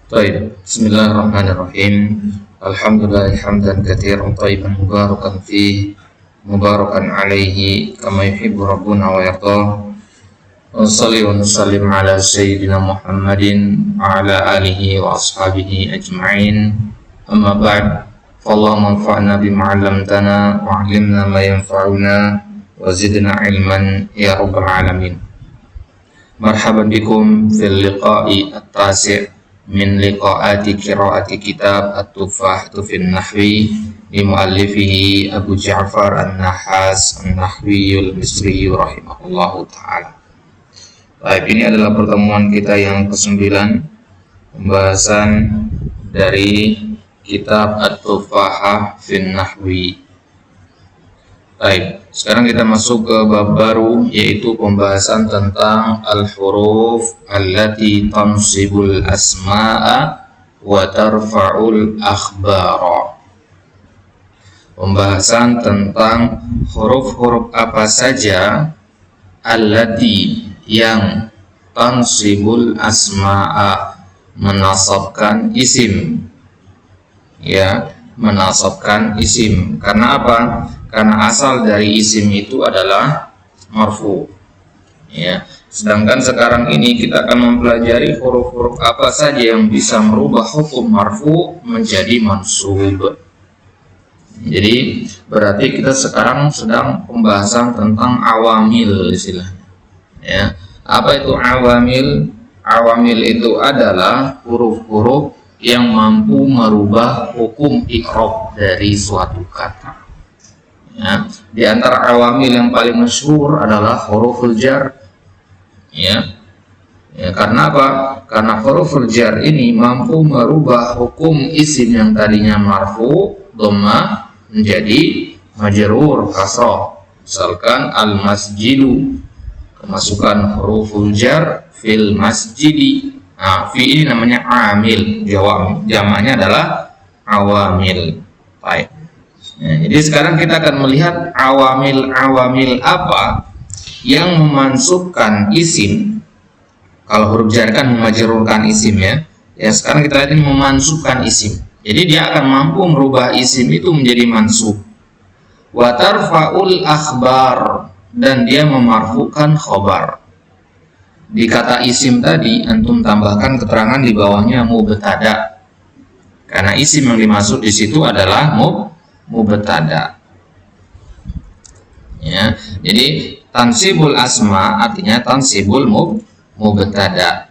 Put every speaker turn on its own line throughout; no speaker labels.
طيب بسم الله الرحمن الرحيم. الحمد لله حمدا كثيرا طيبا مباركا فيه مباركا عليه كما يحب ربنا ويرضى. ونصلي ونسلم على سيدنا محمد وعلى آله وأصحابه أجمعين. أما بعد، فاللهم انفعنا بما علمتنا وعلمنا ما ينفعنا وزدنا علما يا رب العالمين. مرحبا بكم في اللقاء التاسع من لقاءات قراءة كتاب التفاحة في النحو لمؤلفه أبو جعفر النحاس النحوي المصري رحمه الله تعالى. Baik, ini adalah pertemuan kita yang ke-9, pembahasan dari kitab At-Tufahah fin Nahwi. Baik, sekarang kita masuk ke bab baru, yaitu pembahasan tentang al-huruf allati tansibul asma'a wa tarfa'ul akhbara. Pembahasan tentang huruf-huruf apa saja allati yang tansibul asma'a, menasabkan isim, ya, menasabkan isim. Karena apa? Karena asal dari isim itu adalah marfu, ya. Sedangkan sekarang ini kita akan mempelajari huruf-huruf apa saja yang bisa merubah hukum marfu menjadi mansub. Jadi berarti kita sekarang sedang pembahasan tentang awamil istilahnya. Ya, apa itu awamil? Awamil itu adalah huruf-huruf yang mampu merubah hukum i'rab dari suatu kata. Ya, di antara awamil yang paling masyhur adalah huruful jar. Ya, karena apa? Karena huruful jar ini mampu merubah hukum isim yang tadinya marfu dhamma menjadi majrur kasrah. Misalkan al-masjidu, kemasukan huruful jar fil masjidi. Nah, fi ini namanya amil, jamaknya adalah awamil. Baik. Nah, jadi sekarang kita akan melihat awamil apa yang memansubkan isim. Kalau huruf jar kan memajrurkan isim, ya. Ya, sekarang kita lihat ini memansubkan isim. Jadi dia akan mampu merubah isim itu menjadi mansub. Wa tarfa'ul akhbar, dan dia memarfukan khobar. Di kata isim tadi antum tambahkan keterangan di bawahnya mubtada, karena isim yang dimaksud di situ adalah mubtada. Ya, jadi tansibul asma artinya tansibul mubtada.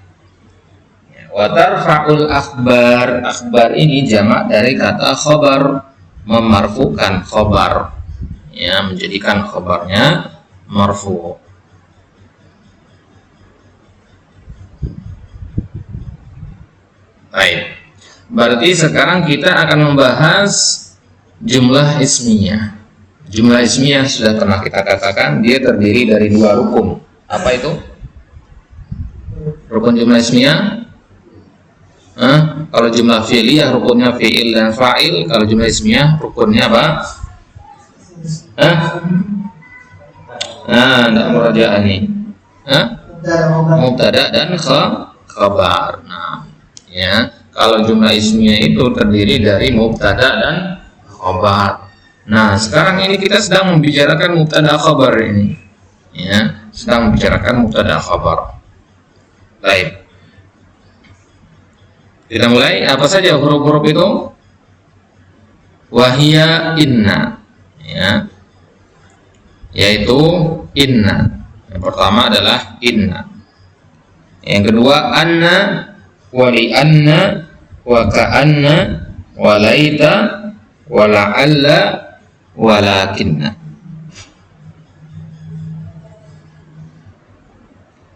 Ya, wa tarfa'ul akhbar, akhbar ini jamak dari kata khobar, memarfukan khobar, ya, menjadikan khobarnya marfu. Baik, berarti sekarang kita akan membahas jumlah ismiyah. Jumlah ismiyah sudah pernah kita katakan, dia terdiri dari dua rukun. Apa itu? Rukun jumlah ismiyah? Kalau jumlah fi'liyah rukunnya fi'il dan fa'il. Kalau jumlah ismiyah rukunnya apa? Tidak murajaah ini. Mubtada dan khabar. Nah, ya, kalau jumlah ismiyah itu terdiri dari mubtada dan khabar. Nah, sekarang ini kita sedang membicarakan mubtada khabar ini, ya, sedang membicarakan mubtada khabar. Baik, kita mulai. Apa saja huruf-huruf itu? Wahia inna, ya, yaitu inna. Yang pertama adalah inna. Yang kedua anna, wali anna, wa ka'anna, wa laita, wa la'alla, wa lakinna.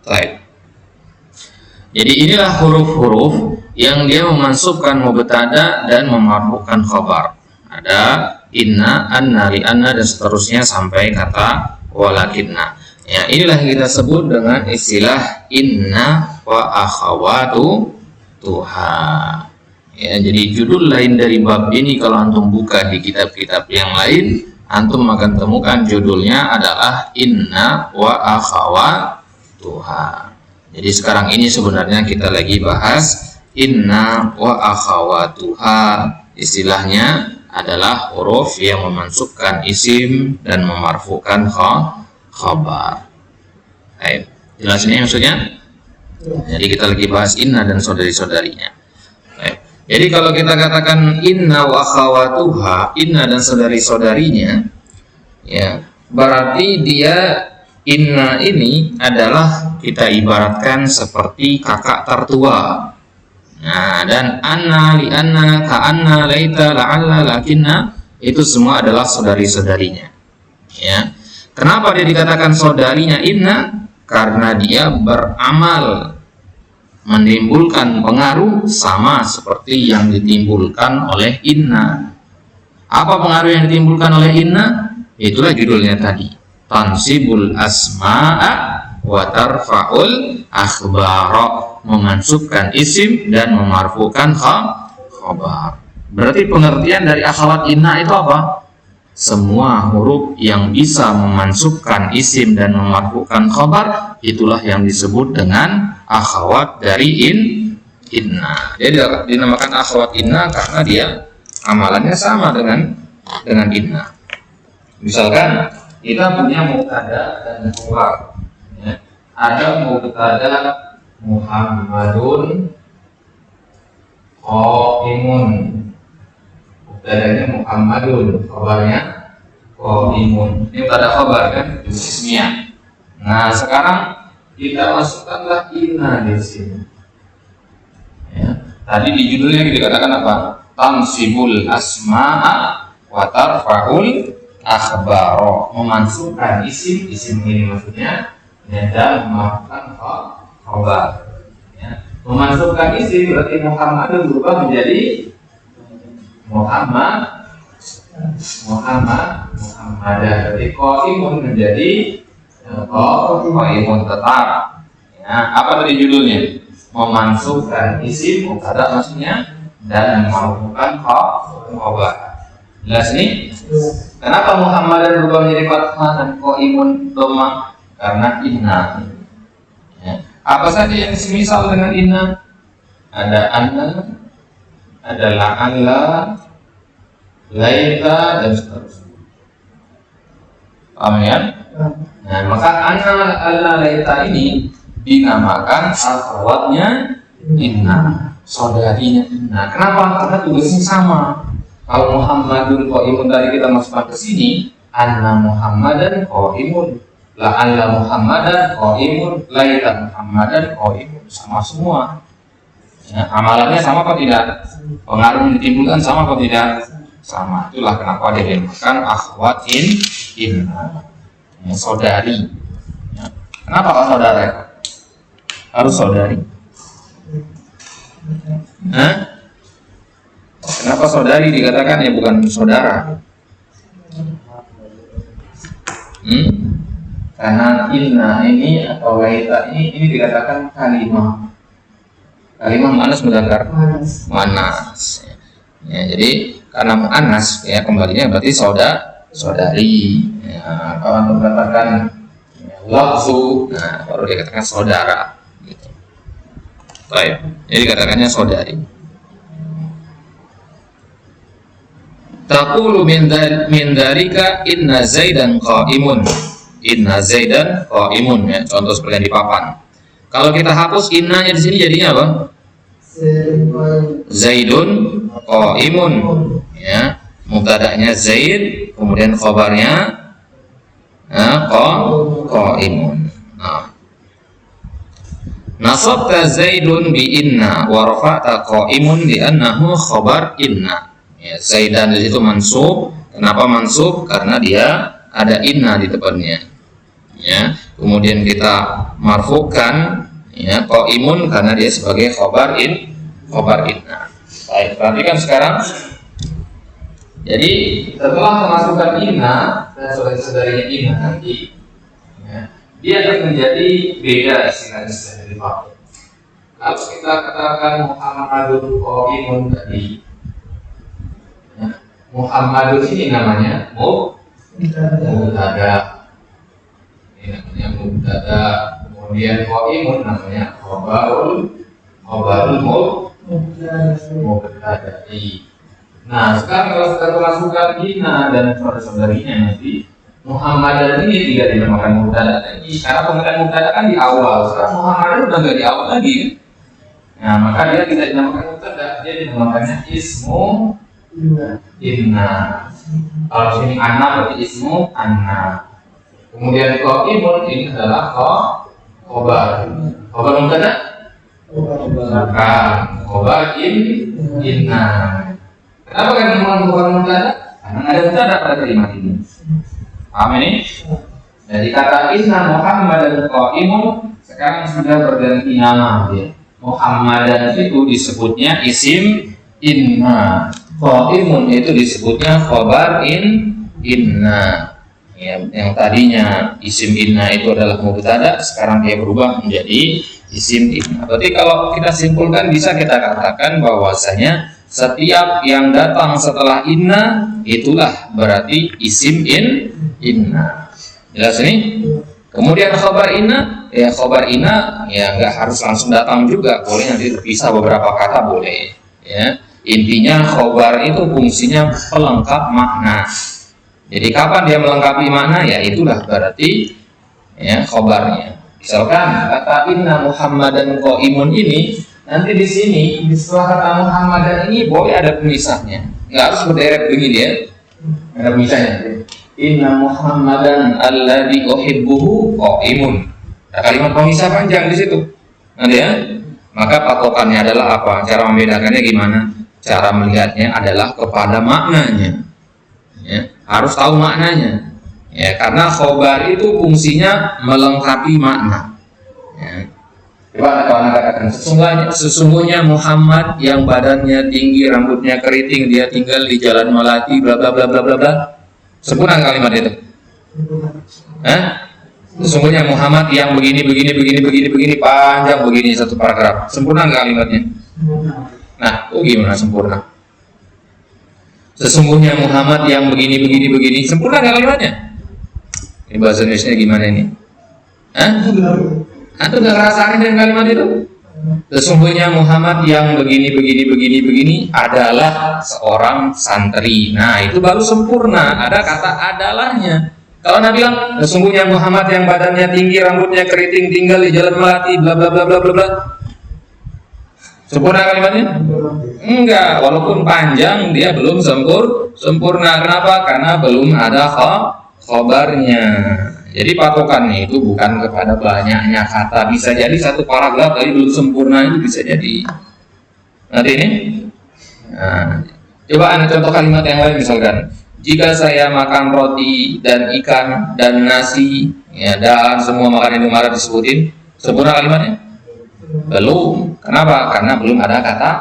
Baik. Jadi inilah huruf-huruf yang dia memansubkan mubtada dan memarfukan khabar. Ada inna, anna, li anna, dan seterusnya sampai kata walakinna. Ya, inilah yang kita sebut dengan istilah inna wa akhawatu tuha. Ya, jadi judul lain dari bab ini kalau antum buka di kitab-kitab yang lain, antum akan temukan judulnya adalah inna wa akhawatuha. Jadi sekarang ini sebenarnya kita lagi bahas inna wa akhawatuha. Istilahnya adalah huruf yang memansubkan isim dan memarfukan khabar. Baik, jelas ini maksudnya? Jadi kita lagi bahas inna dan saudari-saudarinya. Baik. Jadi kalau kita katakan inna wa akhawatuha, inna dan saudari-saudarinya, ya, berarti dia inna ini adalah kita ibaratkan seperti kakak tertua. Nah, dan anna, li anna, ka anna, laita, la'alla, lakinna, itu semua adalah saudari-saudarinya. Ya. Kenapa dia dikatakan saudarinya inna? Karena dia beramal menimbulkan pengaruh sama seperti yang ditimbulkan oleh inna. Apa pengaruh yang ditimbulkan oleh inna? Itulah judulnya tadi. Tansibul asma'a wa tarfa'ul akhbara, memansubkan isim dan memarfukan khabar. Berarti pengertian dari akhwat inna itu apa? Semua huruf yang bisa memansubkan isim dan memarfukan khabar, itulah yang disebut dengan akhwat dari inna. Dia dinamakan akhwat inna karena dia amalannya sama dengan inna. Misalkan kita punya mubtada dan khabar. Ya. Ada mubtada Muhammadun qaimun. Mubtadanya Muhammadun, khabarnya qaimun. Ini pada khabar kan, ismiyah. Nah, sekarang kita masukkanlah inna di sini. Ya. Tadi di judulnya dikatakan apa? Tansibul asma'a wa tarfa'ul akhbaro, memansubkan isim ini maksudnya, dan memansubkan khabar. Ya. Memasukkan isim berarti Muhammad berubah menjadi Muhammadan. Berarti qaimun menjadi qaimun tetap. Ya. Apa tadi judulnya? Memasukkan isim mubtada maksudnya dan memasukkan khabar. Jelas nih? Kenapa Muhammadan berubah menjadi fathah dan qaimun dhamma? Karena inna. Ya. Apa saja yang semisal dengan inna? Ada anna, ada la'alla, laita, dan seterusnya. Paham ya? Nah, maka anna, la'alla, laita ini dinamakan akhwatnya inna, saudarinya inna. Kenapa? Karena tugasnya sama. Kalau Muhammadun qaimun tadi kita masukkan ke sini, anna Muhammadan qaimun, la'alla Muhammadan qaimun, laita Muhammadan qaimun, sama semua. Ya, amalannya sama apa tidak? Pengaruh yang ditimbulkan sama apa tidak? Sama. Itulah kenapa dia dinamakan akhwat inna. Ya, saudari. Ya. Kenapa kalau saudara? Harus saudari. Hah? Kenapa saudari dikatakan ya bukan saudara? Karena inna ini atau laita ini dikatakan kalimah. Kalimah muannas mudzakkar. Muannas. Ya, jadi karena muannas ya kembalinya berarti saudari. Ya, kalau untuk mengatakan lafzu, nah baru dikatakan saudara. Gitu. Baik. Jadi katakannya saudari. Taqulu min dzalika inna Zaidan qaimun. Inna Zaidan qaimun, ya, contoh seperti yang di papan. Kalau kita hapus innanya di sini jadinya apa? Zaidun qaimun, ya. Mubtada'nya Zaid, kemudian khabarnya qaimun. Nah. Nasabta Zaidun bi inna wa rafa'ta qaimun bi annahu khabar inna. Ya, Zaidan di situ mansub. Kenapa mansub? Karena dia ada inna di depannya. Ya, kemudian kita marfukan ya qaimun karena dia sebagai khabar inna. Baik, perhatikan sekarang. Jadi setelah memasukkan inna dan saudari-saudarinya inna nanti, ya, dia akan menjadi beda istilah-istilah dari dipakai. Kalau kita katakan Muhammadun qaimun tadi, Muhammadun ini namanya mubtada. Ini namanya mubtada. Kemudian qaimun namanya khabarul mubtada'i. Nah, sekarang kalau kita masukkan inna dan saudara-saudarinya nanti Muhammadan ini tidak dinamakan mubtada lagi. Karena penggunaan mubtada kan di awal. Sekarang Muhammadan udah nggak di awal lagi. Nah, maka dia tidak dinamakan mubtada, dia dinamakannya ismu inna. Kalau sini anna berarti ismu anna. Kemudian qaimun ini adalah khobar. Khobar mubtada? Bukan. Khobar inna. Kenapa kan dinamakan khobar mubtada? Karena ada mubtada pada kalimat ini. Paham ini? Jadi kata inna Muhammadan qaimun sekarang sudah berganti nama ya. Muhammadan itu disebutnya isim inna. Qaimun itu disebutnya khobar inna. Ya, yang tadinya isim inna itu adalah mubtada, sekarang dia berubah menjadi isim inna. Berarti kalau kita simpulkan bisa kita katakan bahwasanya setiap yang datang setelah inna itulah berarti isim inna. Jelas ini? Kemudian khobar inna, ya khobar inna ya nggak harus langsung datang juga, boleh nanti terpisah beberapa kata boleh. Ya intinya khobar itu fungsinya pelengkap makna. Jadi kapan dia melengkapi makna ya itulah berarti ya khobarnya. Misalkan kata inna Muhammadan qaimun ini nanti di sini setelah kata Muhammadan ini boleh ada pemisahnya, nggak harus berderet begini ya. Ada pemisahnya. Inna Muhammadan alladzi uhibbuhu qaimun. Ada kalimat pemisah panjang di situ. Nanti ya. Maka patokannya adalah apa? Cara membedakannya gimana? Cara melihatnya adalah kepada maknanya. Ya, harus tahu maknanya. Ya, karena khobar itu fungsinya melengkapi makna. Ya. Coba kawan katakan sesungguhnya Muhammad yang badannya tinggi, rambutnya keriting, dia tinggal di jalan melati, bla bla bla bla bla bla. Sempurna kalimat itu? Sesungguhnya Muhammad yang begini panjang begini satu paragraf. Sempurna nggak kalimatnya? Nah, gimana sempurna? Sesungguhnya Muhammad yang begini sempurna nggak kalimatnya? Ini bahasa Indonesia gimana ini? Antum nggak ngerasain dengan kalimat itu? Sesungguhnya Muhammad yang begini adalah seorang santri. Nah itu baru sempurna, ada kata adalahnya. Kalau Nabi bilang sesungguhnya Muhammad yang badannya tinggi, rambutnya keriting, tinggal di jalan melati, bla bla bla bla bla bla, sempurna kalimatnya? Enggak, walaupun panjang dia belum sempurna. Kenapa? Karena belum ada khobarnya. Jadi patokannya itu bukan kepada banyaknya kata. Bisa jadi satu paragraf tadi belum sempurna, itu bisa jadi. Nanti ini nah, coba Anda contoh kalimat yang lain. Misalkan jika saya makan roti dan ikan dan nasi ya, dan semua makanan itu malah disebutin, sempurna kalimatnya? Belum. Kenapa? Karena belum ada kata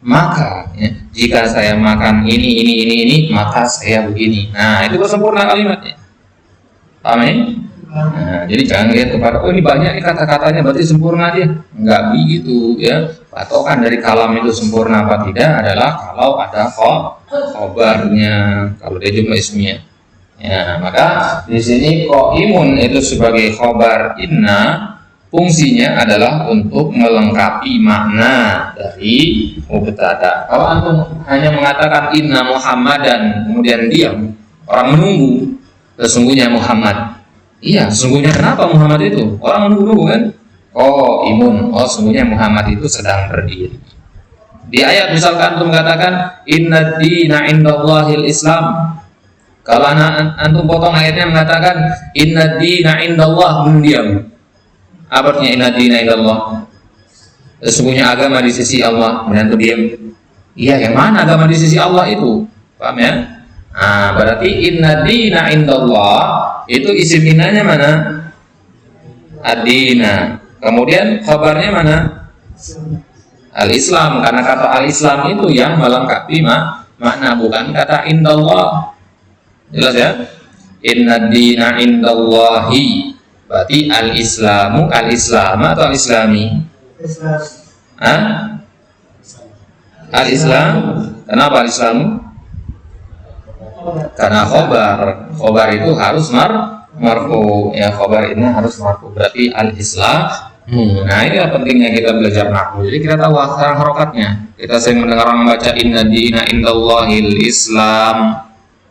maka ya. Jika saya makan ini maka saya begini. Nah itu sempurna kalimatnya. Paham ini? Nah, jadi jangan lihat kepada ini banyak kata-katanya berarti sempurna dia. Enggak begitu ya. Patokan dari kalam itu sempurna apa tidak adalah kalau ada khobarnya, kalau dia cuma ismiyah. Ya, maka di sini qaimun itu sebagai khobar inna fungsinya adalah untuk melengkapi makna dari mubtada. Kalau antum hanya mengatakan inna Muhammadan kemudian diam, orang menunggu. Sesungguhnya Muhammad. Iya, sesungguhnya kenapa Muhammad itu? Orang menunggu kan? Oh, imun. Oh, sesungguhnya Muhammad itu sedang berdiri. Di ayat misalkan antum mengatakan inna dina indallahil Islam. Kalau antum potong ayatnya mengatakan inna dina indallah, diam. Apa artinya inna dina indallah? Sesungguhnya agama di sisi Allah, kemudian antum diam. Iya, yang mana agama di sisi Allah itu? Paham ya? Nah, berarti inna dina indallah itu isim innanya mana? Ad-dina. Kemudian khabarnya mana? Al-Islam, karena kata al-Islam itu yang melengkapi makna, bukan kata indallah. Jelas ya? Inna dina indallahi. Berarti al-Islamu, al-Islam atau al-Islami? Al-Islam. Kenapa al-Islamu? Karena khobar itu harus marfu ya, khobar ini harus marfu, berarti al-Islam Nah, ini pentingnya kita belajar nahwu. Jadi kita tahu sekarang harokatnya. Kita sering mendengar orang membaca inna dina indallahil Islam.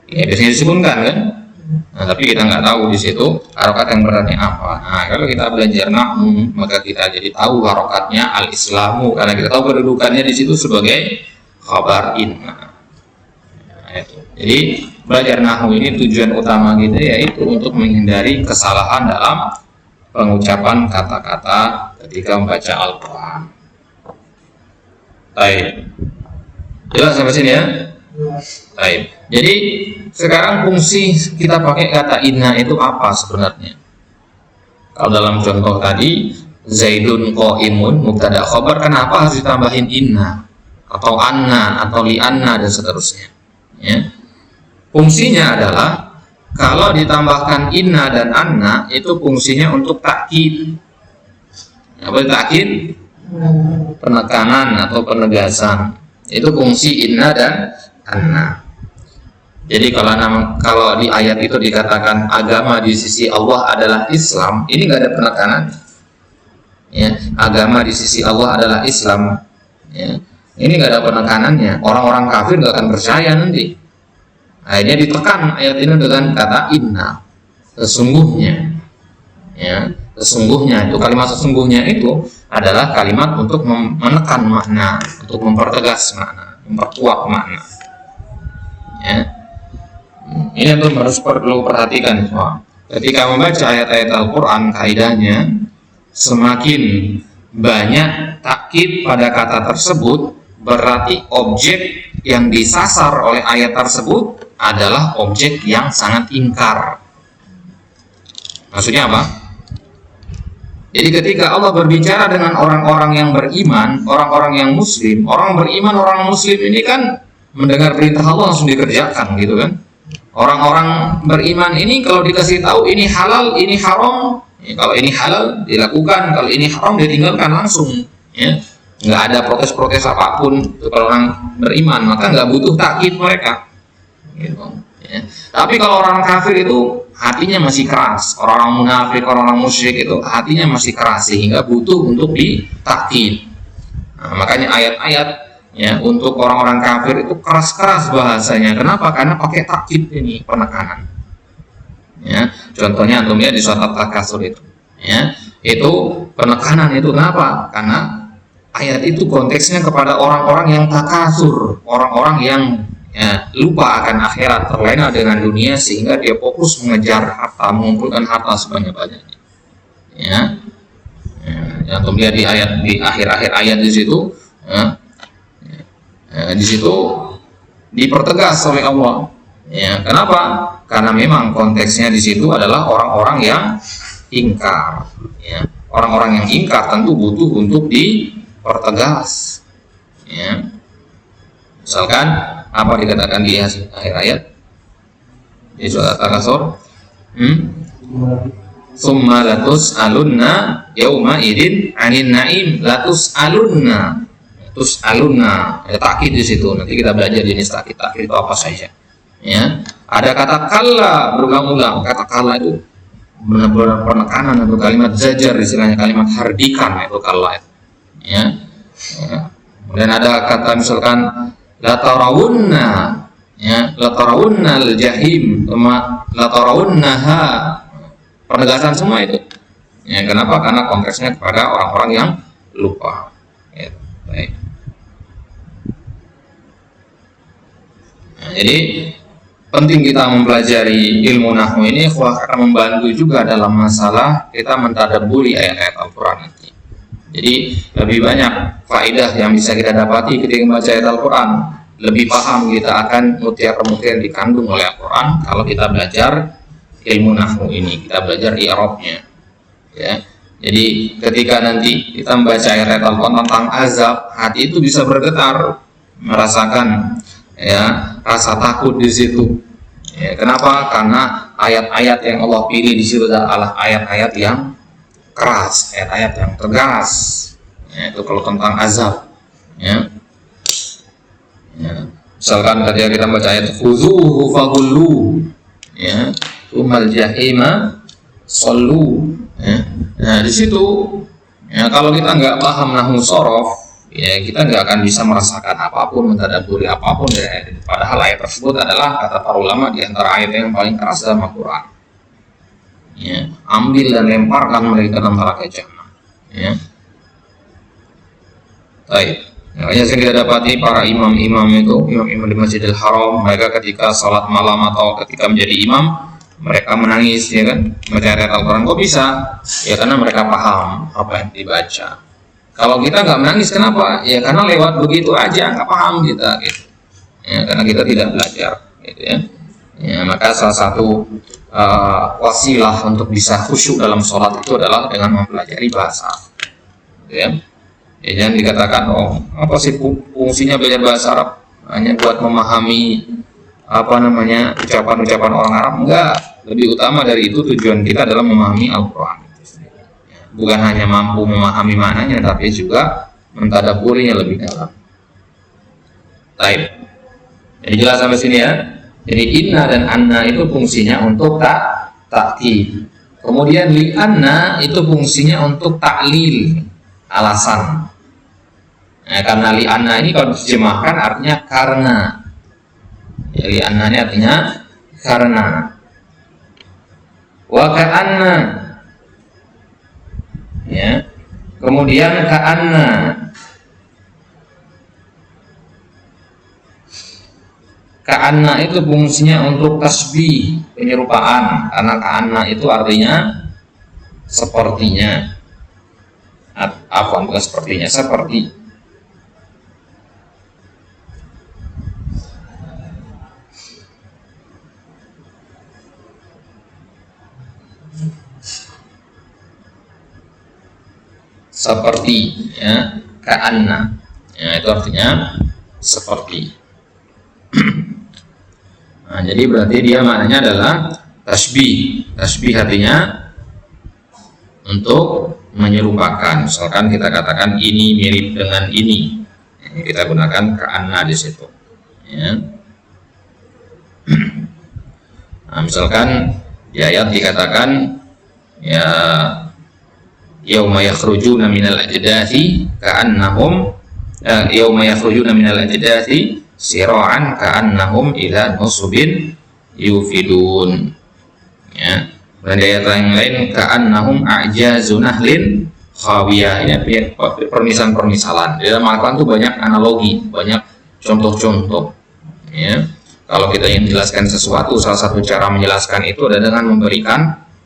Ya, biasanya disebutkan kan? Nah, tapi kita nggak tahu di situ harokat yang beratnya apa. Nah, kalau kita belajar nahwu, maka kita jadi tahu harokatnya al-Islamu, karena kita tahu kedudukannya di situ sebagai khabar inna. Nah, itu. Jadi belajar nahwu ini tujuan utama kita yaitu untuk menghindari kesalahan dalam pengucapan kata-kata ketika membaca Al-Quran. Baik, jelas sampai sini ya? Baik. Jadi sekarang fungsi kita pakai kata inna itu apa sebenarnya? Kalau dalam contoh tadi Zaidun qa'imun mubtada khabar, kenapa harus ditambahin inna atau anna atau li anna dan seterusnya? Ya. Fungsinya adalah kalau ditambahkan inna dan anna itu fungsinya untuk takkid. Apa itu takkid? Penekanan atau penegasan. Itu fungsi inna dan anna. Jadi kalau di ayat itu dikatakan agama di sisi Allah adalah Islam, ini nggak ada penekanan. Ya, agama di sisi Allah adalah Islam. Ya, ini nggak ada penekanannya. Orang-orang kafir nggak akan percaya nanti. Akhirnya ditekan ayat ini dengan kata inna, sesungguhnya. Ya, sesungguhnya itu kalimat sesungguhnya itu adalah kalimat untuk menekan makna, untuk mempertegas makna, memperkuat makna. Ya. Ini yang harus perlu perhatikan semua. Ketika membaca ayat-ayat Al-Quran, kaidahnya semakin banyak takkid pada kata tersebut, berarti objek yang disasar oleh ayat tersebut adalah objek yang sangat ingkar. Maksudnya apa? Jadi ketika Allah berbicara dengan orang-orang yang beriman, orang-orang yang muslim, orang beriman, orang muslim ini kan mendengar perintah Allah langsung dikerjakan gitu kan. Orang-orang beriman ini kalau dikasih tahu ini halal, ini haram, ya, kalau ini halal dilakukan, kalau ini haram ditinggalkan langsung, ya. Nggak ada protes-protes apapun. Itu kalau orang beriman, maka nggak butuh takkid mereka, gitu, ya. Tapi kalau orang kafir itu hatinya masih keras, orang-orang munafik, orang-orang musyrik itu hatinya masih keras sehingga butuh untuk ditakkid. Nah, makanya ayat-ayat ya untuk orang-orang kafir itu keras-keras bahasanya. Kenapa? Karena pakai takkid ini, penekanan. Ya, contohnya antum lihat di surat At-Takatsur itu. Ya, itu penekanan itu kenapa? Karena ayat itu konteksnya kepada orang-orang yang takasur, orang-orang yang ya, lupa akan akhirat, terlena dengan dunia sehingga dia fokus mengejar harta, mengumpulkan harta sebanyak-banyaknya. Ya, antum lihat di ayat di akhir-akhir ayat di situ. Ya, di situ dipertegas oleh Allah. Ya, kenapa? Karena memang konteksnya di situ adalah orang-orang yang ingkar. Ya, orang-orang yang ingkar tentu butuh untuk dipertegas. Ya. Misalkan apa dikatakan di akhir ayat di surat At-Takatsur? Summa latus alunna yauma idin anin naim, latus alunna. Terus alunna ada takkid di situ. Nanti kita belajar jenis takkid itu apa saja. Ya, ada kata kalla berulang-ulang. Kata kalla itu benar-benar penekanan atau kalimat zajar, istilahnya kalimat hardikan itu kalla itu. Ya. Kemudian ada kata misalkan la tarawunna, ya, la tarawunna al-jahim, la tarawunnaha. Penegasan semua itu. Ya, kenapa? Karena konteksnya kepada orang-orang yang lupa. Ya, baik. Nah, jadi penting kita mempelajari ilmu nahwu ini akan membantu juga dalam masalah kita mentadabburi ayat-ayat Al-Quran nanti. Jadi lebih banyak faedah yang bisa kita dapati ketika membaca ayat Al-Quran. Lebih paham kita akan mutiara-mutiara yang dikandung oleh Al-Quran kalau kita belajar ilmu nahwu ini, kita belajar i'rabnya. Ya. Jadi ketika nanti kita membaca ayat Al-Quran tentang azab, hati itu bisa bergetar, merasakan ya rasa takut di situ. Ya, kenapa? Karena ayat-ayat yang Allah pilih di situ adalah ayat-ayat yang keras, ayat-ayat yang tegas. Ya, itu kalau tentang azab. Ya. Ya. Misalkan ketika kita baca ayat khuzuhu faghullu, ya, umal jahima sallu. Ya. Nah di situ Ya, kalau kita nggak paham nahwu sorof, ya kita nggak akan bisa merasakan apapun, mentadabburi apapun dari ayat itu. Padahal ayat tersebut adalah kata para ulama di antara ayat yang paling keras dalam Al-Quran. Ya, ambil dan lemparkan mereka dalam neraka jahanam. Ya. Baik. Makanya saya kita dapati para imam-imam itu, imam-imam di Masjidil Haram, mereka ketika sholat malam atau ketika menjadi imam, mereka menangis, ya kan, baca ayat Al-Quran. Kok bisa? Ya karena mereka paham apa yang dibaca. Kalau kita nggak menangis, kenapa? Ya karena lewat begitu aja, nggak paham kita, gitu. Ya, karena kita tidak belajar, gitu ya. Ya, maka salah satu wasilah untuk bisa khusyuk dalam sholat itu adalah dengan mempelajari bahasa, gitu ya. Ya, jangan dikatakan, oh apa sih fungsinya belajar bahasa Arab? Hanya buat memahami ucapan-ucapan orang Arab? Enggak. Lebih utama dari itu, tujuan kita adalah memahami Al-Quran. Bukan hanya mampu memahami maknanya, tapi juga mentadabburinya lebih dalam. Baik. Jadi jelas sampai sini ya. Jadi inna dan anna itu fungsinya untuk ta'kid. Kemudian li anna itu fungsinya untuk ta'lil, alasan. Nah, karena li anna ini kalau diterjemahkan artinya karena. Ya, li anna ini artinya karena. Wa ka'anna, ya. Kemudian ka'anna, ka'anna itu fungsinya untuk tasbih, penyerupaan, karena ka'anna itu artinya sepertinya, bukan sepertinya, seperti. Seperti, ya, ka'anna, ya, itu artinya seperti. Nah, jadi berarti dia maknanya adalah tasbih. Tasbih artinya untuk menyerupakan. Misalkan kita katakan ini mirip dengan ini, kita gunakan ka'anna di situ. Ya. Nah, misalkan di ayat dikatakan ya yauma yakhrujuna minal ajdathi ka'annahum yauma yakhrujuna minal ajdathi sira'an ka'annahum ila nusubin yufidun. Ya. Dan di ayat yang lain ka'annahum a'jazu nahlin khawiyah. Ini permisalan-permisalan. Di dalam Al-Quran itu banyak analogi, banyak contoh-contoh. Ya. Kalau kita ingin menjelaskan sesuatu, salah satu cara menjelaskan itu adalah dengan memberikan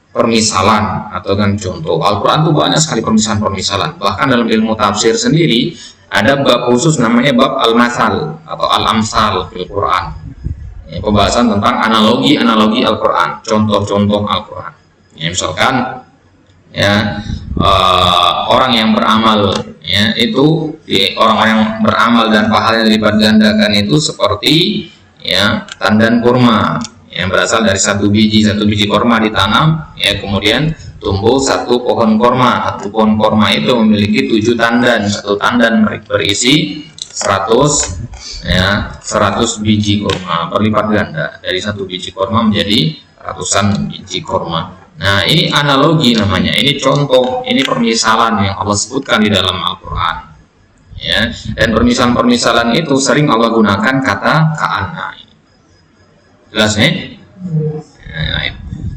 permisalan atau dengan contoh. Al-Quran itu banyak sekali permisalan-permisalan. Bahkan dalam ilmu tafsir sendiri ada bab khusus namanya bab al-mathal atau al-amsal fil Quran. Ya, pembahasan tentang analogi Al-Quran, contoh-contoh Al-Quran. Ya, misalkan ya orang yang beramal, ya, itu orang-orang yang beramal dan pahalanya dilipat gandakan itu seperti ya tandan kurma yang berasal dari satu biji korma ditanam, ya, kemudian tumbuh satu pohon korma. Satu pohon korma itu memiliki 7 tandan. Satu tandan berisi 100 biji korma berlipat ganda, dari satu biji korma menjadi ratusan biji korma. Nah, ini analogi namanya, ini contoh, ini permisalan yang Allah sebutkan di dalam Al-Quran. Ya, dan permisalan-permisalan itu sering Allah gunakan kata ka'anna. Jelas nih? Nah,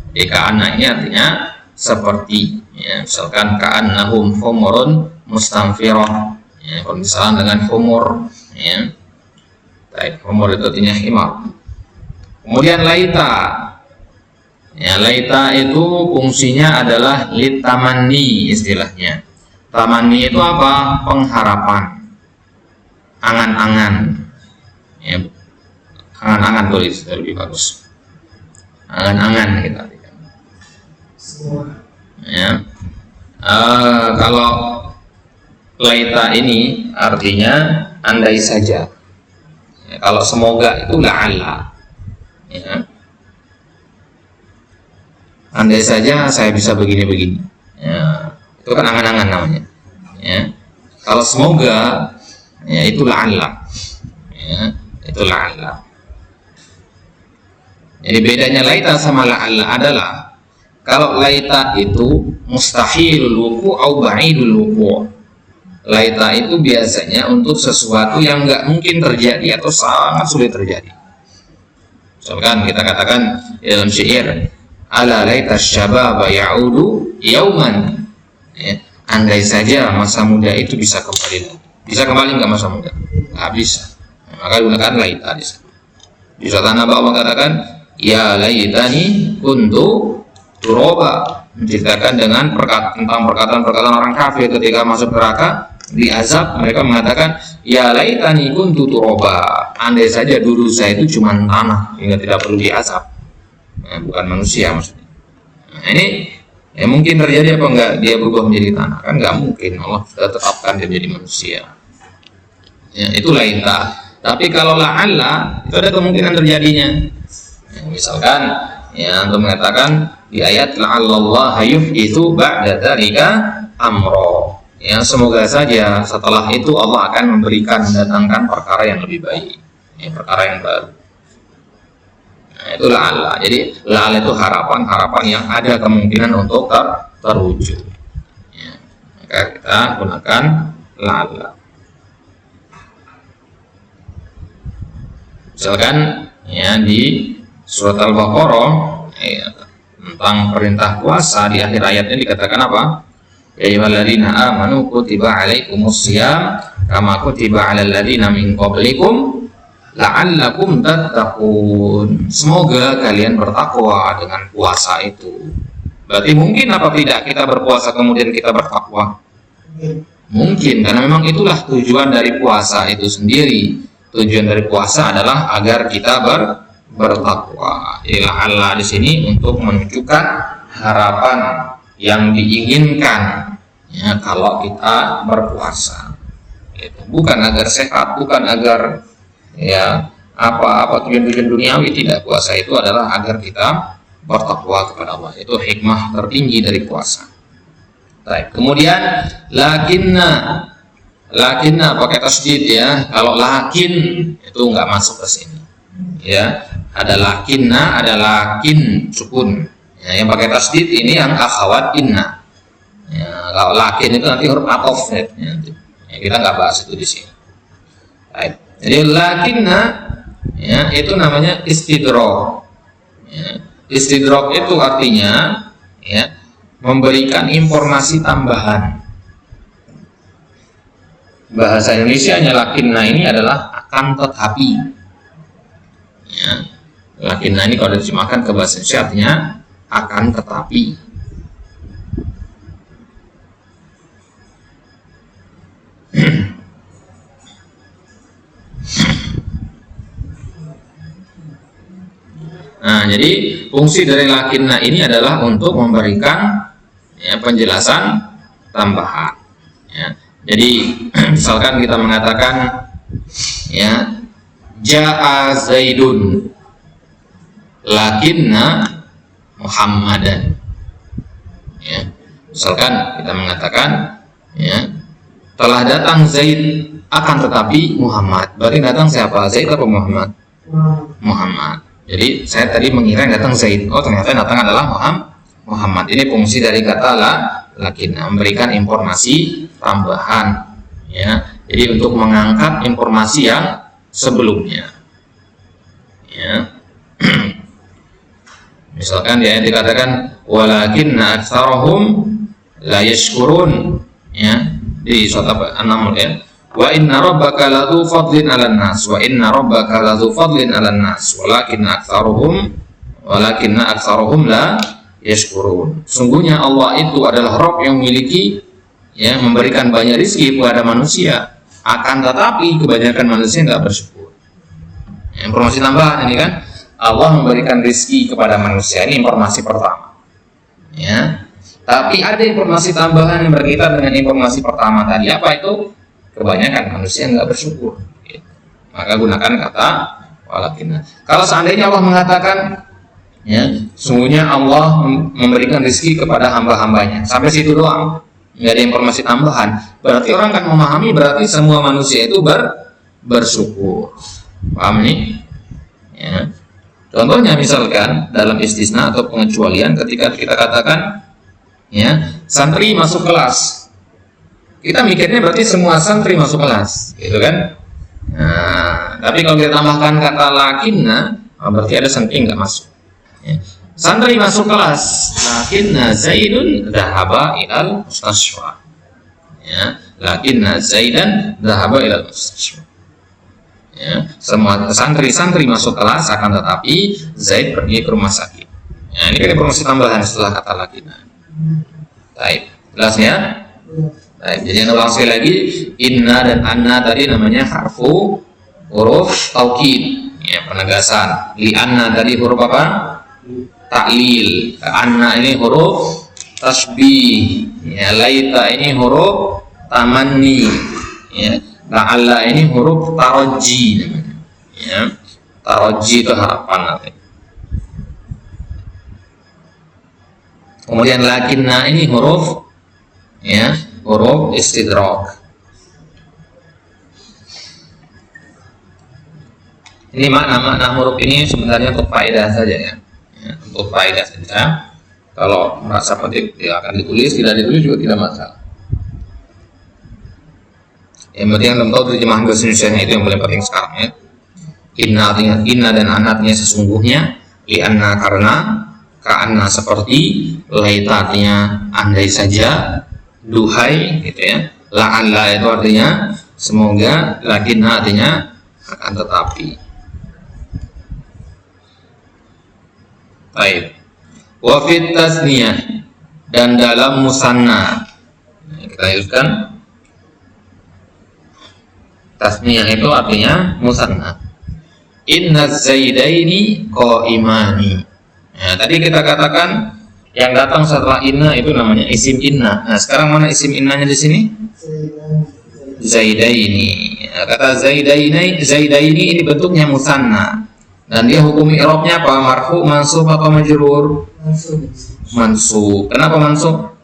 di ka'anna ini artinya seperti, ya, misalkan ka'annahum humurun mustamfirah, ya, permisalan dengan humur, ya. Baik, humur itu artinya himar. Kemudian laita, ya, laita itu fungsinya adalah litamanni istilahnya. Tamanni itu apa? Pengharapan, angan-angan, ya. Angan-angan tulis lebih bagus. Angan-angan kita. Ya. Kalau laita ini artinya andai saja. Ya, kalau semoga itu la'alla. Ya. Andai saja saya bisa begini-begini. Ya. Itu kan angan-angan namanya. Ya. Kalau semoga, ya, itu la'alla. Ya, itu la'alla. Jadi bedanya laita sama la'alla adalah Kalau laita itu mustahilul wuqu' au ba'idul wuqu'. Laita itu biasanya untuk sesuatu yang nggak mungkin terjadi atau sangat sulit terjadi. Misalkan kita katakan dalam syair, ala laita syababa ya'udu yauman. Ya, andai saja masa muda itu bisa kembali. Bisa kembali nggak masa muda? Nggak bisa. Maka gunakan laita di sana. Di surat An-Naba Allah katakan, ya laitani kuntu turoba, menceritakan tentang perkataan orang kafir ketika masuk neraka di azab. Mereka mengatakan, ya laitani kuntu turoba, andai saja dulu saya itu cuma tanah hingga tidak perlu diazab. Nah, bukan manusia maksudnya. Nah, ini ya mungkin terjadi apa enggak dia berubah menjadi tanah? Kan enggak mungkin, Allah sudah tetapkan dia menjadi manusia. Ya, itu laita. Tapi kalau la'alla itu ada kemungkinan terjadinya. Ya, misalkan ya untuk mengatakan di ayat la'allallaha yuhditsu ba'da dzalika amra. Ya, semoga saja setelah itu Allah akan mendatangkan perkara yang lebih baik. Ya, perkara yang baru. Nah, itu la'alla. Jadi la'alla itu harapan yang ada kemungkinan untuk terwujud. Ya, maka kita gunakan la'alla. Misalkan ya di surat Al-Baqarah ya, tentang perintah puasa di akhir ayatnya dikatakan apa? Ya ayyuhalladzina amanu kutiba alaikumus syiyam kama kutiba alal ladzina min qablikum la'allakum tattaqun. Semoga kalian bertakwa dengan puasa itu. Berarti mungkin apa tidak kita berpuasa kemudian kita bertakwa? Mungkin, karena memang itulah tujuan dari puasa itu sendiri. Tujuan dari puasa adalah agar kita bertakwa. Allah di sini untuk menunjukkan harapan yang diinginkan ya kalau kita berpuasa. Itu bukan agar sehat, bukan agar ya apa tujuan-tujuan duniawi, tidak. Puasa itu adalah agar kita bertakwa kepada Allah. Itu hikmah tertinggi dari puasa. Baik. Kemudian lakinna pakai tasdid ya. Kalau lakin itu nggak masuk ke sini. Ya, ada lakinna, ada lakin sukun. Ya, yang pakai tasdid ini yang akhawat inna. Ya, kalau lakin itu nanti huruf atof ya. Ya, kita nggak bahas itu di sini. Baik. Jadi lakinna ya itu namanya istidrok. Ya, istidrok itu artinya ya memberikan informasi tambahan. Bahasa Indonesianya lakinna ini adalah akan tetapi. Ya, lakinna ini kalau diterjemahkan ke bahasa Indonesia artinya akan tetapi. Nah, jadi fungsi dari lakinna ini adalah untuk memberikan ya, penjelasan tambahan. Ya. Jadi misalkan kita mengatakan ya Ja'a Zaidun lakinna Muhammadan. Ya. Misalkan kita mengatakan ya telah datang Zaid akan tetapi Muhammad. Berarti datang siapa? Zaid atau Muhammad? Muhammad. Jadi saya tadi mengira yang datang Zaid. Oh, ternyata yang datang adalah Muhammad. Ini fungsi dari kata lakinna, memberikan informasi tambahan ya. Jadi untuk mengangkat informasi yang sebelumnya ya. Misalkan dia dikatakan walakinna aktsarahum la yashkurun ya di surat An-Naml ya. Wa inna rabbaka ladzu fadlin 'alan nas wa inna rabbaka ladzu fadlin 'alan nas walakinna aktsarahum la yashkurun. Sungguhnya Allah itu adalah Rabb yang memiliki ya memberikan banyak rezeki kepada manusia, akan tetapi kebanyakan manusia enggak bersyukur. Informasi tambahan ini kan Allah memberikan rezeki kepada manusia, ini informasi pertama. Ya. Tapi ada informasi tambahan yang berkaitan dengan informasi pertama tadi. Apa itu? Kebanyakan manusia enggak bersyukur. Maka gunakan kata walakinna. Kalau seandainya Allah mengatakan ya, sungguhnya Allah memberikan rezeki kepada hamba-hambanya. Sampai situ doang. Enggak ada informasi tambahan. Berarti orang kan memahami berarti semua manusia itu bersyukur. Paham nih? Ya. Contohnya misalkan dalam istisna atau pengecualian ketika kita katakan ya, santri masuk kelas. Kita mikirnya berarti semua santri masuk kelas, gitu kan? Nah, tapi kalau kita tambahkan kata lakinna, berarti ada santri nggak masuk. Ya. Santri masuk kelas, lakinna Zaidun dhahaba ilal mustashfa. Ya, lakinna Zaidan dhahaba ilal mustashfa. Ya, semua santri masuk kelas, akan tetapi Zaid pergi ke rumah sakit. Ya, ini kan informasi tambahan setelah kata lakinna. Baik, jelasnya? Baik, jadi ulang sekali lagi, inna dan anna tadi namanya huruf taukid, ya, penegasan. Li anna tadi huruf apa? Ta'lil. Anna ini huruf tasbih. Ya, laita ini huruf tamanni. Ya, la'alla ini huruf taraji namanya. Ya, taraji itu harapan nanti. Kemudian lakinna ini huruf, ya, huruf istidrak. Ini makna huruf ini sebenarnya untuk faedah saja, ya, untuk faedah saja. Kalau merasa penting ya akan ditulis, tidak ditulis juga tidak masalah. Yang penting yang tahu terjemahan bahasa Indonesia itu yang paling penting sekarang, ya. Inna dan anatnya sesungguhnya, li anna karena, ka anna seperti, laita artinya andai saja, duhai gitu ya, la'alla itu artinya semoga, lakinna artinya akan tetapi. Baik. Wa fit tasniyah, dan dalam musanna. Kita lanjutkan. Tasniyah itu artinya musanna. Inna zaidaini qaimani. Nah, tadi kita katakan yang datang setelah inna itu namanya isim inna. Nah, sekarang mana isim innanya di sini? Zaidaini. Nah, kata zaidaini ini bentuknya musanna. Dan dia hukum i'rabnya apa? Marfu, mansub atau majrur? Mansub. Kenapa mansub?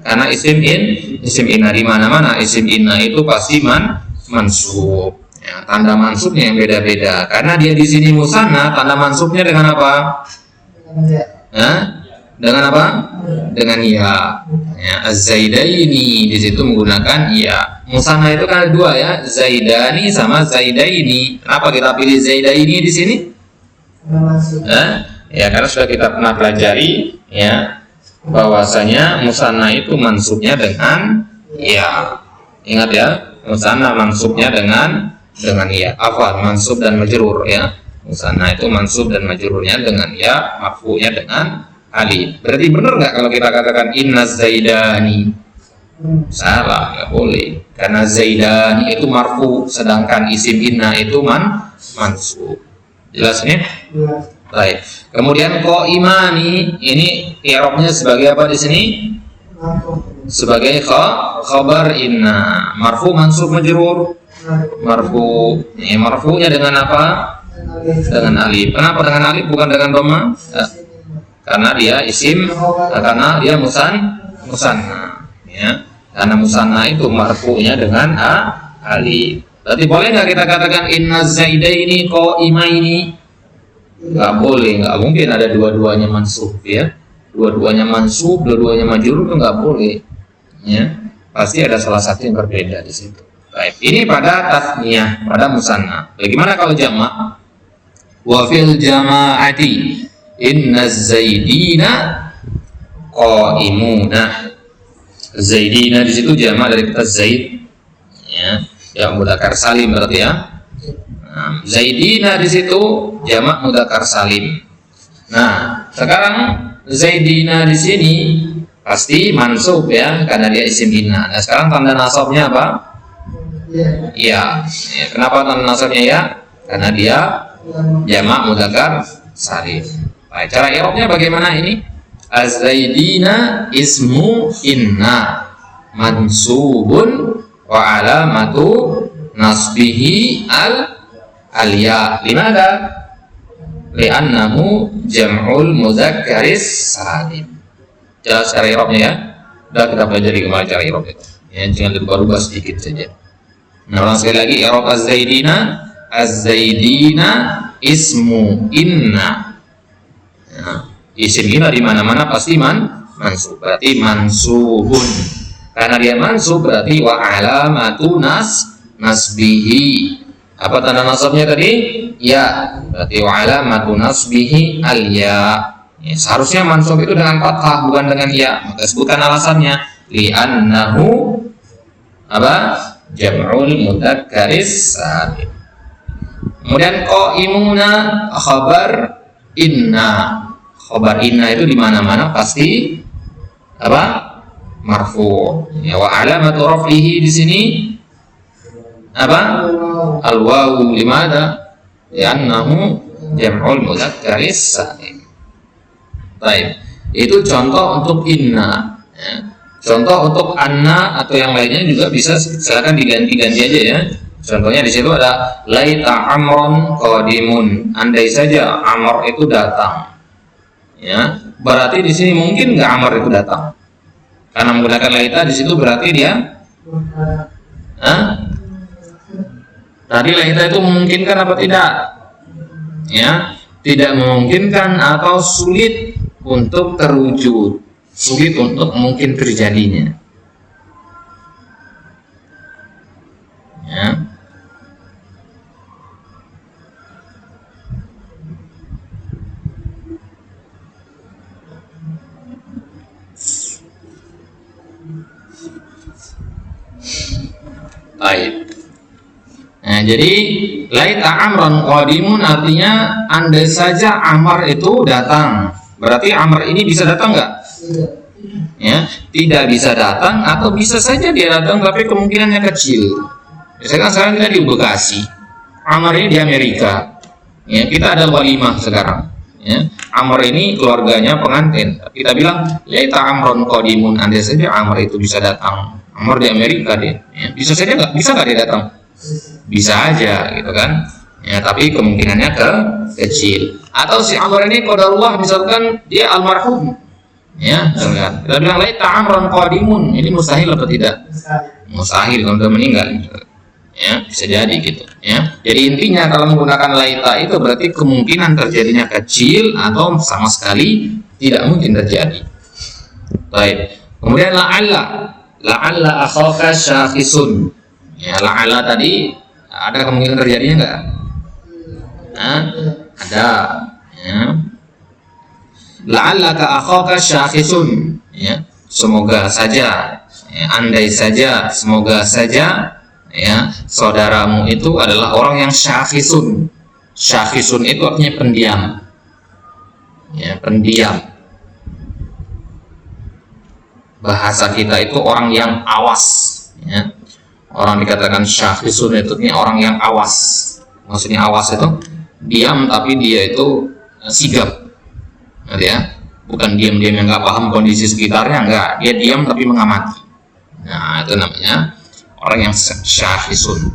Karena isim inna di mana-mana isim inna itu pasti mansub. Ya, tanda mansubnya yang beda-beda. Karena dia di sini musanna, tanda mansubnya dengan apa? Dengan apa? Dengan ya. Ya, az-zaidaini di situ menggunakan ya. Musanna itu kan ada dua, ya, zaidani sama zaidaini. Kenapa kita pilih zaidaini di sini? Ya, karena sudah kita pernah pelajari, ya, bahwasanya musanna itu mansubnya dengan ya. Ingat ya, musanna mansubnya dengan ya. Apa? Mansub dan majrur, ya. Musanna itu mansub dan majrurnya dengan ya, marfu'nya dengan alif. Berarti benar nggak kalau kita katakan inna zaidani? Salah, nggak boleh. Karena zaidani itu marfu, sedangkan isim inna itu mansub. Jelas nih? Baik. Kemudian qaimani ini i'rabnya sebagai apa di sini? Sebagai khabar inna. Marfu, mansub, majrur. Marfu. Marfu'nya dengan apa? Dengan alif. Kenapa dengan alif bukan dengan dhamma? Karena dia isim, karena dia musanna. Ya. Karena musanna itu marfu'nya dengan alif. Berarti boleh nggak kita katakan inna zaidaini qaimaini? Nggak boleh, nggak mungkin ada dua-duanya mansub, ya. Dua-duanya mansub, dua-duanya majrur itu nggak boleh. Ya. Pasti ada salah satu yang berbeda di situ. Baik, ini pada tasniyah, pada musanna. Bagaimana kalau jamak? Wa fil jama'ati inna zaidina qaimuna. Zaidina di situ jamak dari kata zaid, ya, yang mudzakkar salim berarti, ya. Nah, zaidina di situ jamak mudzakkar salim. Nah, sekarang zaidina di sini pasti mansub, ya, karena dia isim inna. Nah, sekarang tanda nasabnya apa? Ya. Kenapa tanda nasabnya ya? Karena dia jamak mudzakkar salim. Baik, cara i'rabnya bagaimana ini? Az-zaidina ismu inna mansubun wa alamatu nasbihi al-ya. Limada? Li'annahu jam'ul mudzakkaris salim. Jelas cara i'rabnya, ya? Sudah kita pelajari kemarin cara i'rab itu. Ya, jangan dirubah-rubah sedikit saja. Nah, ulang sekali lagi, i'rab az-zaidina Az-zaidina ismu inna. Ya, isim inna di mana-mana pasti mansub. Berarti mansubun. Karena dia mansub berarti wa alamatu nasbihi. Apa tanda nasabnya tadi? Ya. Berarti wa alamatu nasbihi al-ya. Ya, seharusnya mansub itu dengan fathah bukan dengan ya. Maka sebutkan alasannya. Li'annahu apa? Jam'ul mudzakkariss salim. Kemudian qaimuna khabar inna. Khabar inna itu di mana-mana pasti apa? Marfu. Ya, wa alamatu raf'ihi di sini apa? Al-wawu limada? Li'annahu jam'ul mudzakkariss salim. Baik. Itu contoh untuk inna. Ya. Contoh untuk anna atau yang lainnya juga bisa silakan diganti-ganti aja ya. Contohnya di situ ada laita amron qadimun. Andai saja Amr itu datang. Ya, berarti di sini mungkin nggak Amr itu datang. Karena menggunakan laita di situ berarti dia tadi laita itu memungkinkan apa tidak? Ya, tidak memungkinkan atau sulit untuk terwujud, sulit untuk mungkin terjadinya. Ya. Baik. Nah, jadi laita amran qadimun artinya andai saja Amr itu datang. Berarti Amr ini bisa datang nggak? Ya, tidak bisa datang atau bisa saja dia datang tapi kemungkinannya kecil. Misalkan sekarang kita di Bekasi, Amr ini di Amerika. Ya, kita ada walimah sekarang. Ya, Amr ini keluarganya pengantin. Kita bilang laita amran qadimun andai saja Amr itu bisa datang. Amr di Amerika dia, ya, bisa saja nggak? Bisa nggak dia datang? Bisa aja, gitu kan? Ya, tapi kemungkinannya kecil. Atau si Amr ini qadarullah misalkan dia almarhum, ya, kan? Kita bilang laita amran qadimun, ini mustahil atau tidak? Mustahil kalau sudah meninggal, ya, bisa jadi gitu. Ya, jadi intinya kalau menggunakan laita itu berarti kemungkinan terjadinya kecil atau sama sekali tidak mungkin terjadi. Baik. Kemudian la'alla akhaka syakhisun. Ya, la'alla tadi ada kemungkinan terjadinya enggak? Ada. Ya. La'allaka akhaka syakhisun. Ya, semoga saja, ya, andai saja, semoga saja ya, saudaramu itu adalah orang yang syakhisun. Syakhisun itu artinya pendiam. Ya, pendiam. Bahasa kita itu orang yang awas, ya. Orang dikatakan syakhisun itu orang yang awas. Maksudnya awas itu diam tapi dia itu sigap, ya. Bukan diam-diam yang nggak paham kondisi sekitarnya, enggak. Dia diam tapi mengamati. Nah, itu namanya orang yang syakhisun.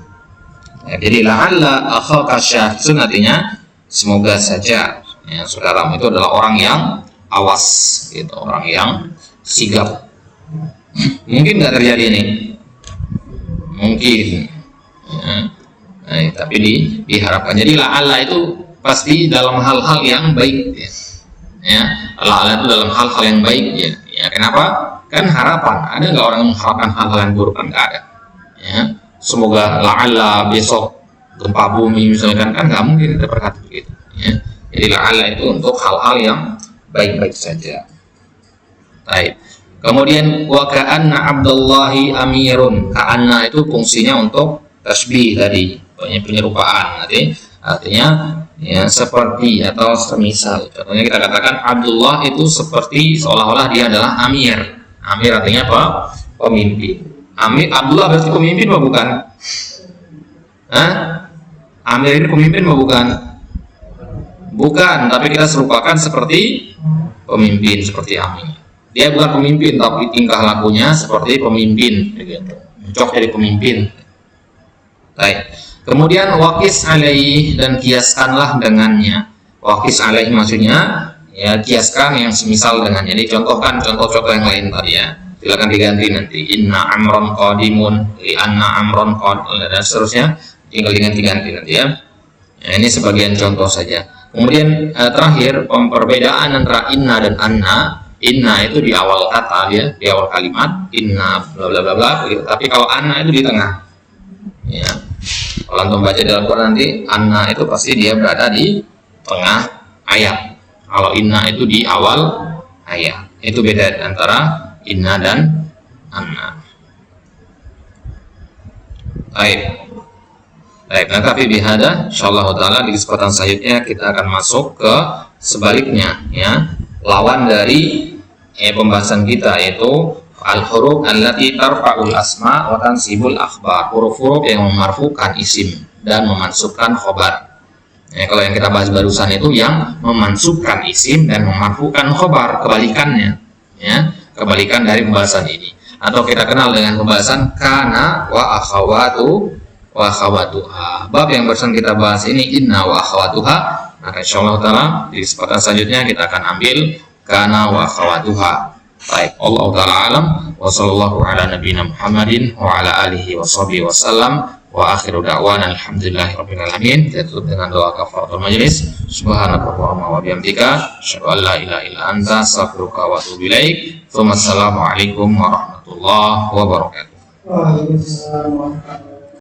Ya, jadi la'alla akhaka syakhisun artinya semoga saja, ya, saudaramu itu adalah orang yang awas, gitu, orang yang sigap. Mungkin nggak terjadi ini, mungkin, ya. Nah, tapi diharapkan. Jadi la'alla itu pasti dalam hal-hal yang baik, ya. Ya, la'alla itu dalam hal-hal yang baik, ya. Ya, kenapa? Kan harapan. Ada nggak orang mengharapkan hal-hal yang buruk? Kan nggak ada. Ya, semoga la'alla besok gempa bumi misalkan, kan nggak mungkin kita berkata begitu. Ya. Jadi la'alla itu untuk hal-hal yang baik-baik saja. Baik. Kemudian wa ka'anna Abdullahi amirun. Ka'anna itu fungsinya untuk tasbih tadi, penyerupaan. Artinya ya seperti atau semisal. Contohnya kita katakan Abdullah itu seperti seolah-olah dia adalah amir. Amir artinya apa? Pemimpin. Amir Abdullah berarti pemimpin apa bukan? Amir ini pemimpin apa bukan? Bukan, tapi kita serupakan seperti pemimpin, seperti amir. Dia bukan pemimpin tapi tingkah lakunya seperti pemimpin, gitu. Cocok jadi pemimpin. Baik. Kemudian waqis alaihi, dan kiaskanlah dengannya. Waqis alaihi maksudnya ya kiaskan yang semisal dengannya. Jadi contohkan contoh-contoh yang lain tadi ya. Silakan diganti nanti. Inna amron qadimun, anna amron qad, dan seterusnya. tinggal diganti-ganti nanti ya. Ya, ini sebagian contoh saja. Kemudian terakhir perbedaan antara inna dan anna. Inna itu di awal kata ya, di awal kalimat inna bla bla bla bla gitu. Tapi kalau anna itu di tengah. Ya. Kalau antum baca dalam Quran nanti anna itu pasti dia berada di tengah ayat. Kalau inna itu di awal ayat. Itu beda antara inna dan anna. Baik. Baik, nah tapi bihada insyaallah taala di kesempatan selanjutnya kita akan masuk ke sebaliknya ya. Lawan dari pembahasan kita yaitu al-huruf allati tarfa'ul asma wa tansibul akhbar. Huruf-huruf yang memarfukan isim dan memansubkan khobar. Ya, kalau yang kita bahas barusan itu yang memansubkan isim dan memarfukan khobar, kebalikannya ya, kebalikan dari pembahasan ini. Atau kita kenal dengan pembahasan kana wa akhawatuha. Bab yang barusan kita bahas ini inna wa akhawatuha. Maka insyaallah taala di kesempatan selanjutnya kita akan ambil kana wa akhawatuha. Baik, Allah taala alam wa sallallahu ala nabiyina Muhammadin wa ala alihi wa sahbihi wasallam wa akhiru da'wana alhamdulillahirabbil alamin. Kita tutup dengan doa kafaratul majelis. Subhanakallahumma wa bihamdika asyhadu an la ilaha illa anta astaghfiruka wa atubu ilaik. Assalamualaikum warahmatullahi wabarakatuh.
Waalaikumsalam warahmatullahi wabarakatuh.